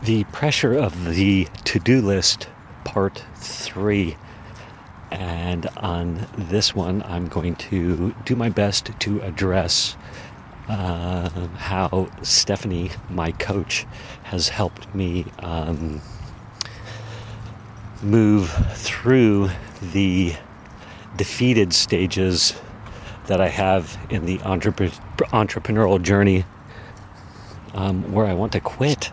The pressure of the to-do list, part 3. And on this one, I'm going to do my best to address how Stephanie, my coach, has helped me move through the defeated stages that I have in the entrepreneurial journey, where I want to quit.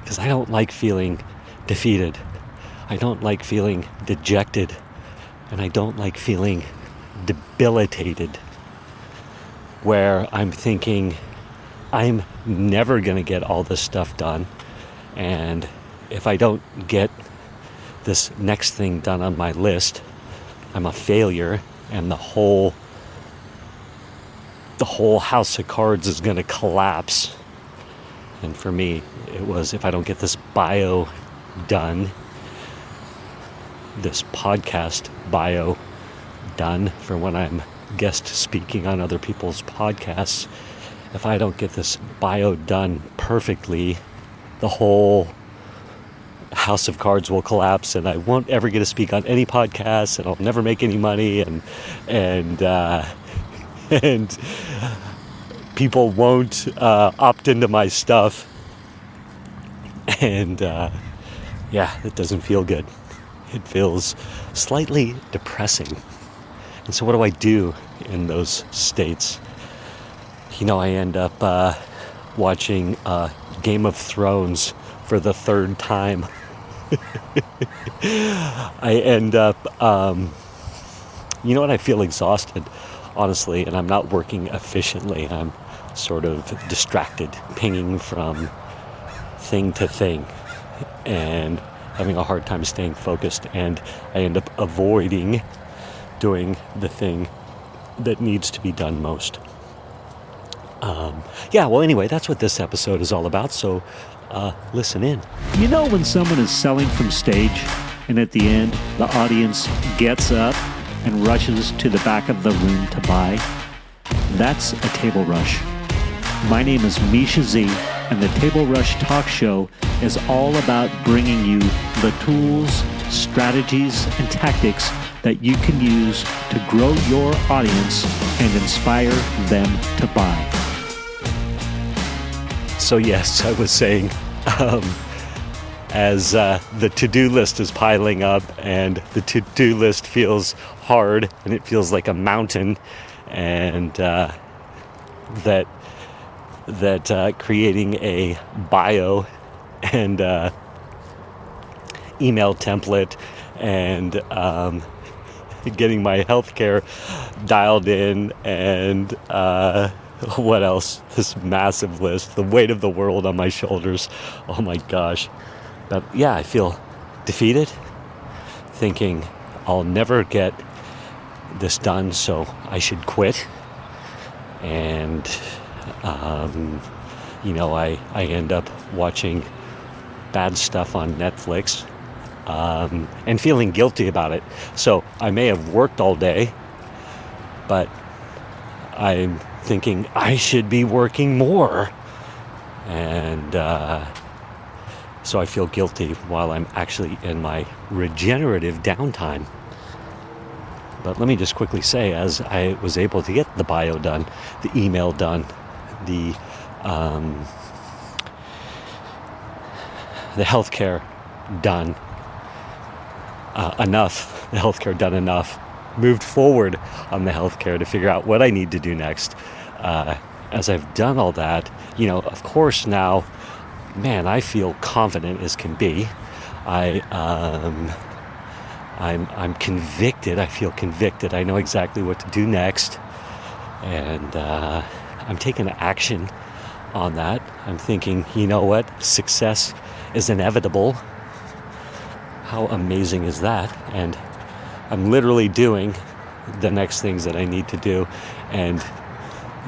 Because I don't like feeling defeated. I don't like feeling dejected. And I don't like feeling debilitated. Where I'm thinking, I'm never going to get all this stuff done. And if I don't get this next thing done on my list, I'm a failure. And the whole house of cards is going to collapse. And for me, it was, if I don't get this bio done, this podcast bio done for when I'm guest speaking on other people's podcasts, if I don't get this bio done perfectly, the whole house of cards will collapse, and I won't ever get to speak on any podcasts, and I'll never make any money, and people won't opt into my stuff. And it doesn't feel good. It feels slightly depressing. And so what do I do in those states? I end up watching Game of Thrones for the third time. I end up, I feel exhausted, honestly, and I'm not working efficiently. I'm sort of distracted, pinging from thing to thing, and having a hard time staying focused, and I end up avoiding doing the thing that needs to be done most. Anyway, that's what this episode is all about, so listen in. When someone is selling from stage, and at the end, the audience gets up and rushes to the back of the room to buy? That's a table rush. My name is Misha Z, and the Table Rush Talk Show is all about bringing you the tools, strategies, and tactics that you can use to grow your audience and inspire them to buy. So yes, I was saying, as the to-do list is piling up, and the to-do list feels hard, and it feels like a mountain, and that creating a bio and email template and getting my healthcare dialed in, and what else? This massive list, the weight of the world on my shoulders. Oh my gosh. But I feel defeated, thinking I'll never get this done, so I should quit. And I end up watching bad stuff on Netflix, and feeling guilty about it. So I may have worked all day, but I'm thinking I should be working more. And so I feel guilty while I'm actually in my regenerative downtime. But let me just quickly say, as I was able to get the bio done, the email done, the healthcare done enough, the healthcare done enough, moved forward on the healthcare to figure out what I need to do next. As I've done all that, of course now, man, I feel confident as can be. I'm convicted. I feel convicted. I know exactly what to do next. And I'm taking action on that. I'm thinking, you know what? Success is inevitable. How amazing is that? And I'm literally doing the next things that I need to do. And,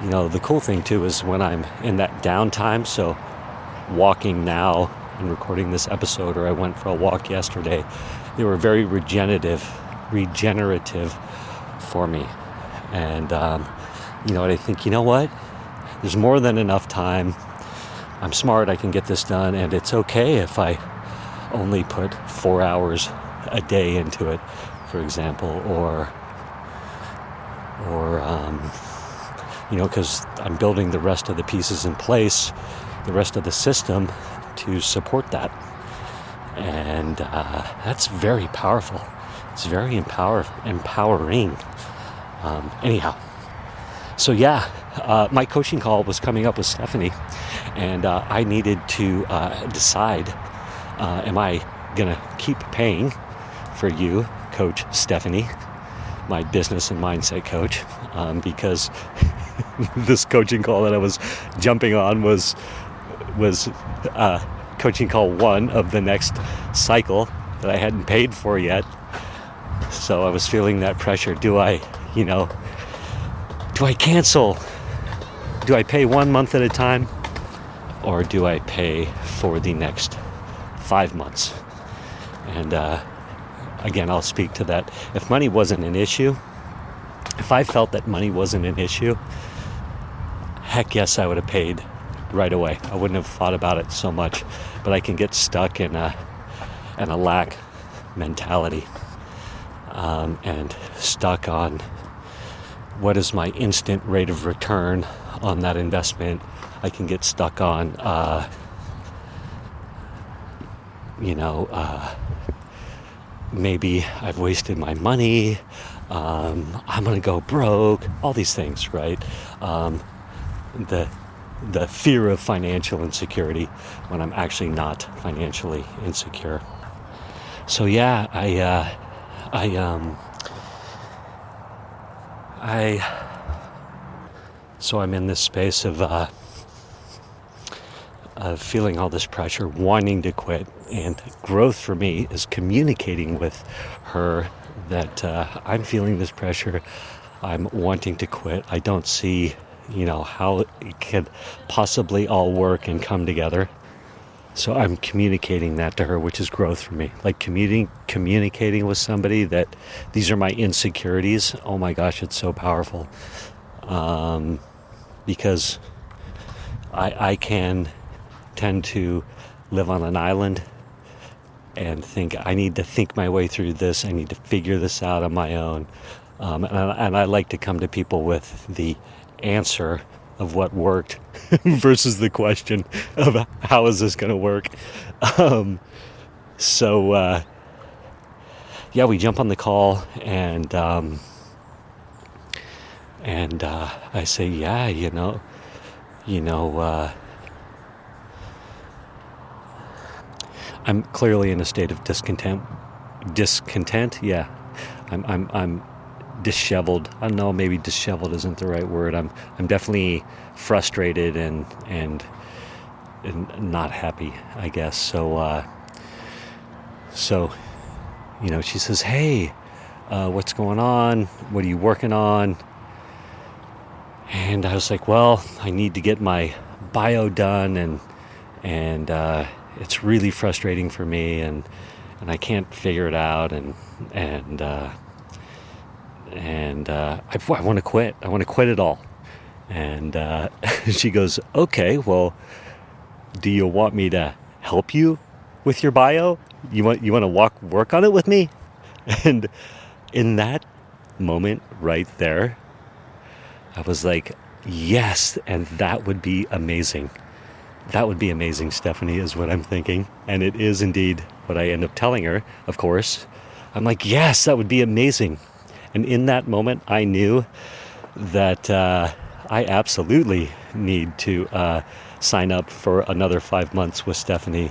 the cool thing too is when I'm in that downtime, so walking now and recording this episode, or I went for a walk yesterday, they were very regenerative for me. And, I think, there's more than enough time I'm smart, I can get this done, and it's okay if I only put 4 hours a day into it, for example, or because I'm building the rest of the pieces in place, the rest of the system to support that. And that's very powerful. It's very empowering. Anyhow, so my coaching call was coming up with Stephanie, and I needed to decide, am I going to keep paying for you, Coach Stephanie, my business and mindset coach, because this coaching call that I was jumping on was coaching call 1 of the next cycle that I hadn't paid for yet. So I was feeling that pressure. Do I cancel? Do I pay 1 month at a time? Or do I pay for the next 5 months? And again, I'll speak to that. If money wasn't an issue, if I felt that money wasn't an issue, heck yes, I would have paid right away. I wouldn't have thought about it so much. But I can get stuck in a lack mentality, and stuck on what is my instant rate of return on that investment. I can get stuck on maybe I've wasted my money, I'm gonna go broke, all these things, right? The fear of financial insecurity when I'm actually not financially insecure. So so I'm in this space of feeling all this pressure, wanting to quit, and growth for me is communicating with her that I'm feeling this pressure, I'm wanting to quit, I don't see how it could possibly all work and come together. So I'm communicating that to her, which is growth for me. Like communicating with somebody that these are my insecurities. Oh my gosh, it's so powerful. Because I can tend to live on an island and think I need to think my way through this. I need to figure this out on my own. And I like to come to people with the answer of what worked versus the question of how is this going to work. We jump on the call, and I say, I'm clearly in a state of discontent. Yeah, I'm disheveled. I don't know, maybe disheveled isn't the right word. I'm definitely frustrated and not happy, I guess. So she says, "Hey, what's going on? What are you working on?" And I was like, "Well, I need to get my bio done, and it's really frustrating for me, and I can't figure it out, and I want to quit. I want to quit it all." And she goes, "Okay, well, do you want me to help you with your bio? You want to work on it with me?" And in that moment right there, I was like, yes, and that would be amazing. That would be amazing, Stephanie, is what I'm thinking. And it is indeed what I end up telling her, of course. I'm like, yes, that would be amazing. And in that moment, I knew that I absolutely need to sign up for another 5 months with Stephanie,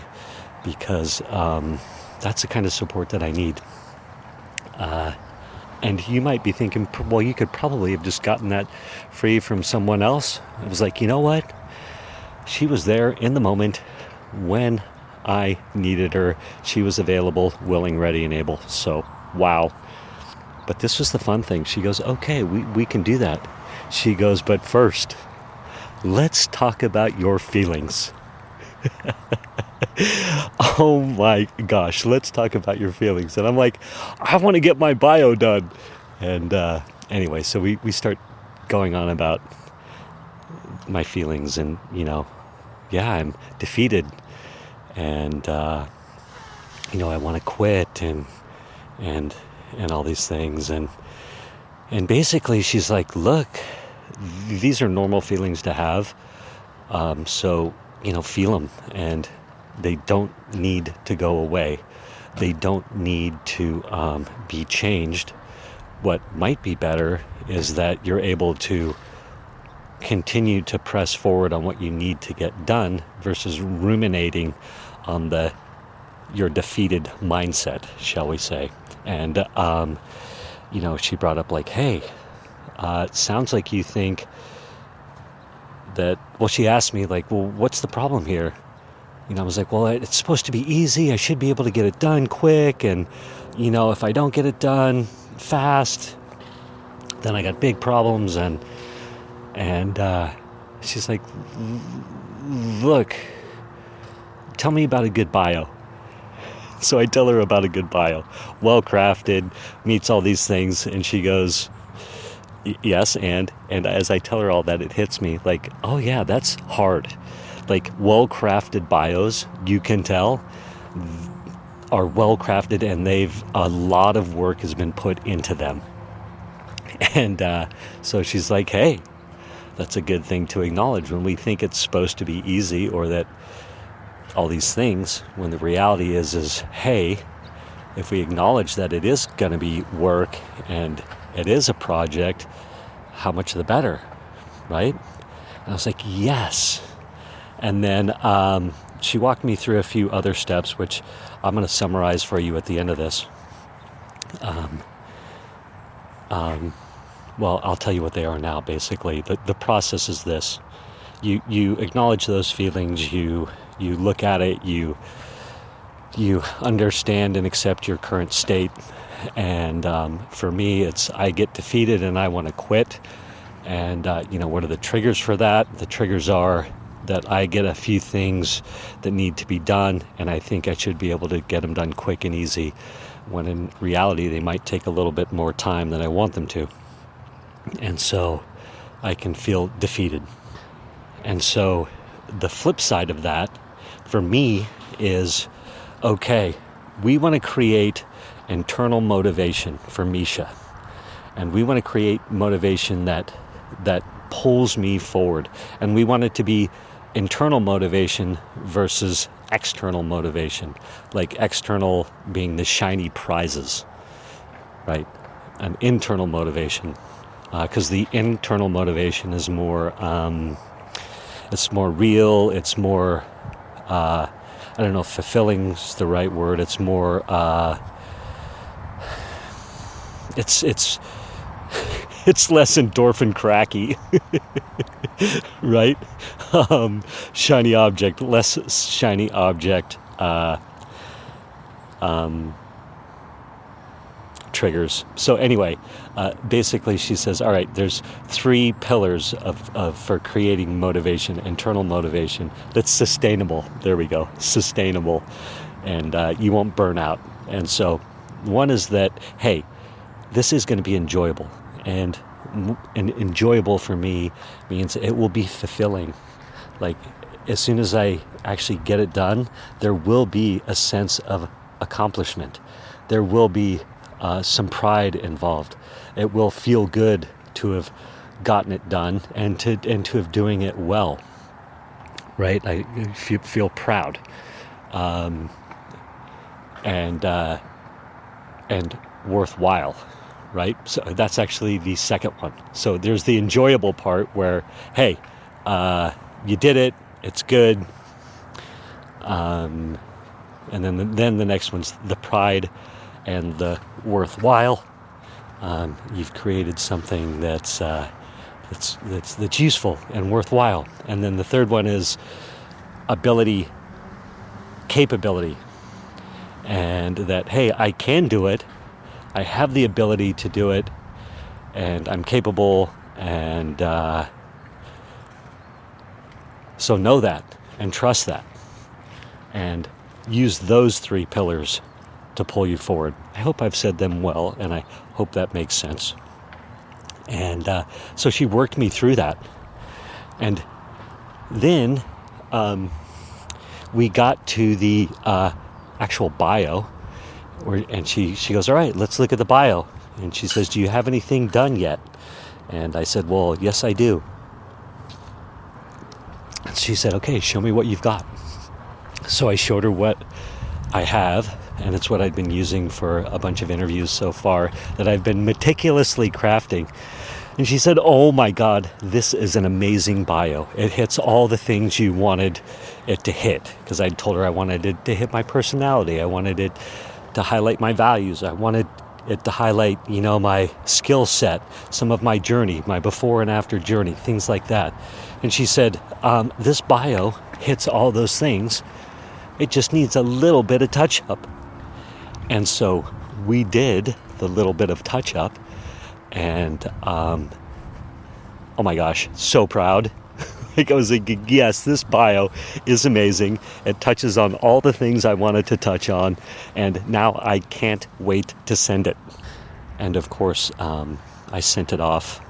because that's the kind of support that I need. And you might be thinking, well, you could probably have just gotten that free from someone else. I was like, you know what? She was there in the moment when I needed her. She was available, willing, ready, and able. So, wow. But this was the fun thing. She goes, okay, we can do that. She goes, but first, let's talk about your feelings. Oh my gosh, let's talk about your feelings. And I'm like, I want to get my bio done. And anyway, so we start going on about my feelings, and yeah, I'm defeated, and I want to quit, and all these things, and basically she's like, look, these are normal feelings to have, so feel them, and they don't need to go away. They don't need to be changed. What might be better is that you're able to continue to press forward on what you need to get done versus ruminating on your defeated mindset, shall we say. And she brought up like, hey, it sounds like you think that, well, she asked me like, well, what's the problem here? I was like, well, it's supposed to be easy. I should be able to get it done quick. And, if I don't get it done fast, then I got big problems. And she's like, look, tell me about a good bio. So I tell her about a good bio. Well-crafted, meets all these things. And she goes, yes. And as I tell her all that, it hits me like, oh yeah, that's hard. Like, well-crafted bios, you can tell, are well-crafted, and a lot of work has been put into them. And so she's like, hey, that's a good thing to acknowledge when we think it's supposed to be easy, or that all these things, when the reality is, hey, if we acknowledge that it is going to be work and it is a project, how much the better, right? And I was like, yes. And then she walked me through a few other steps, which I'm going to summarize for you at the end of this. Well, I'll tell you what they are now, basically. The process is this. You acknowledge those feelings, you look at it, you understand and accept your current state. And for me, it's I get defeated and I want to quit. And, what are the triggers for that? The triggers are that I get a few things that need to be done, and I think I should be able to get them done quick and easy, when in reality they might take a little bit more time than I want them to. And so I can feel defeated. And so the flip side of that for me is, okay, we want to create internal motivation for Misha. And we want to create motivation that pulls me forward. And we want it to be internal motivation versus external motivation. Like external being the shiny prizes, right? An internal motivation. Because the internal motivation is more, it's more real, it's more, I don't know if fulfilling is the right word, it's more, it's less endorphin cracky, right? Shiny object, less shiny object, triggers. So anyway, basically she says, all right, there's 3 pillars for creating motivation, internal motivation that's sustainable. There we go, sustainable, and you won't burn out. And so one is that, hey, this is going to be enjoyable, and enjoyable for me means it will be fulfilling. Like, as soon as I actually get it done, there will be a sense of accomplishment. There will be some pride involved. It will feel good to have gotten it done and to have doing it well, right? I feel proud, and worthwhile, right? So that's actually the second one. So there's the enjoyable part where, hey, you did it, it's good, and then the next one's the pride and the worthwhile. You've created something that's useful and worthwhile. And then the third one is capability, and that, hey, I can do it. I have the ability to do it, and I'm capable, and so know that and trust that, and use those 3 pillars to pull you forward. I hope I've said them well, and I hope that makes sense. And so she worked me through that. And then we got to the actual bio, and she goes, all right, let's look at the bio. And she says, do you have anything done yet? And I said, well, yes, I do. And she said, okay, show me what you've got. So I showed her what I have, and it's what I've been using for a bunch of interviews so far that I've been meticulously crafting. And she said, oh my God, this is an amazing bio. It hits all the things you wanted it to hit. Because I told her I wanted it to hit my personality. I wanted it to highlight my values. I wanted it to highlight, my skill set, some of my journey, my before and after journey, things like that. And she said, this bio hits all those things. It just needs a little bit of touch up. And so we did the little bit of touch up, and oh my gosh, so proud. Like, I was thinking, yes, this bio is amazing. It touches on all the things I wanted to touch on, and now I can't wait to send it. And of course, I sent it off,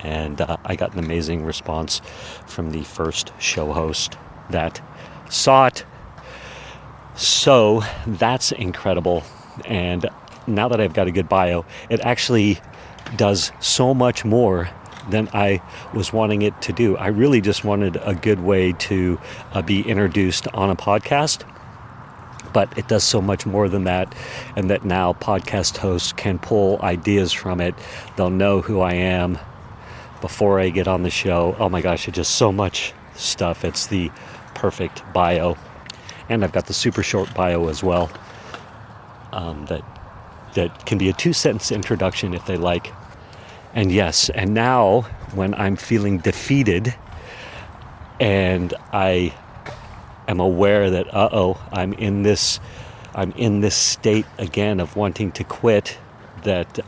and I got an amazing response from the first show host that saw it. So that's incredible. And now that I've got a good bio, it actually does so much more than I was wanting it to do. I really just wanted a good way to be introduced on a podcast, but it does so much more than that, and that now podcast hosts can pull ideas from it. They'll know who I am before I get on the show. Oh my gosh, it's just so much stuff. It's the perfect bio. And I've got the super short bio as well. That can be a 2-sentence introduction if they like. And yes, and now when I'm feeling defeated and I am aware that I'm in this state again of wanting to quit, that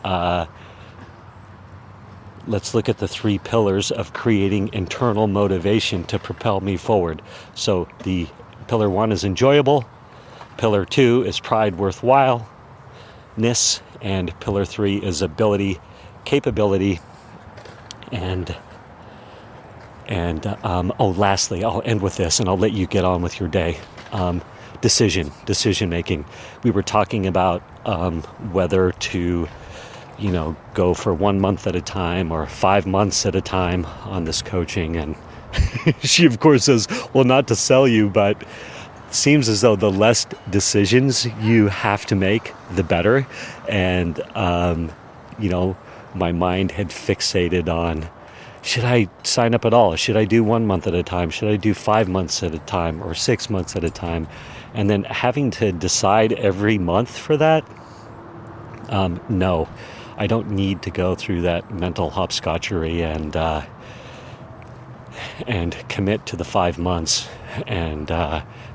let's look at the 3 pillars of creating internal motivation to propel me forward. So the pillar 1 is enjoyable. Pillar 2 is pride, worthwhileness, and pillar 3 is ability, capability, and lastly, I'll end with this, and I'll let you get on with your day. Decision making. We were talking about whether to, go for 1 month at a time or 5 months at a time on this coaching, and she of course says, well, not to sell you, but seems as though the less decisions you have to make, the better. And, my mind had fixated on, should I sign up at all? Should I do 1 month at a time? Should I do 5 months at a time or 6 months at a time? And then having to decide every month for that? No, I don't need to go through that mental hopscotchery and commit to the 5 months and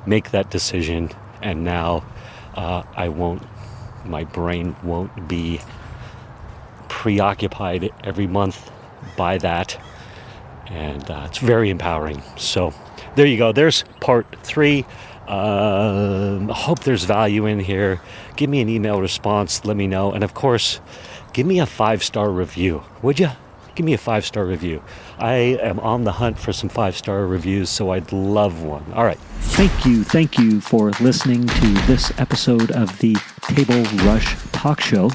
make that decision. And now my brain won't be preoccupied every month by that. And it's very empowering. So there you go. There's part 3. I hope there's value in here. Give me an email response. Let me know. And of course, give me a 5-star review. Would you? Give me a 5-star review. I am on the hunt for some 5-star reviews, so I'd love one. All right. Thank you for listening to this episode of the Table Rush Talk Show.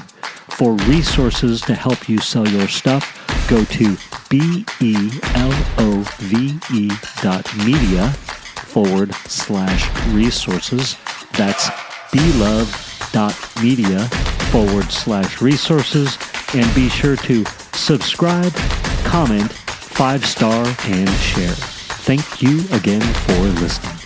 For resources to help you sell your stuff, go to belove.media/resources. That's belove.media/resources. And be sure to subscribe, comment, 5-star, and share. Thank you again for listening.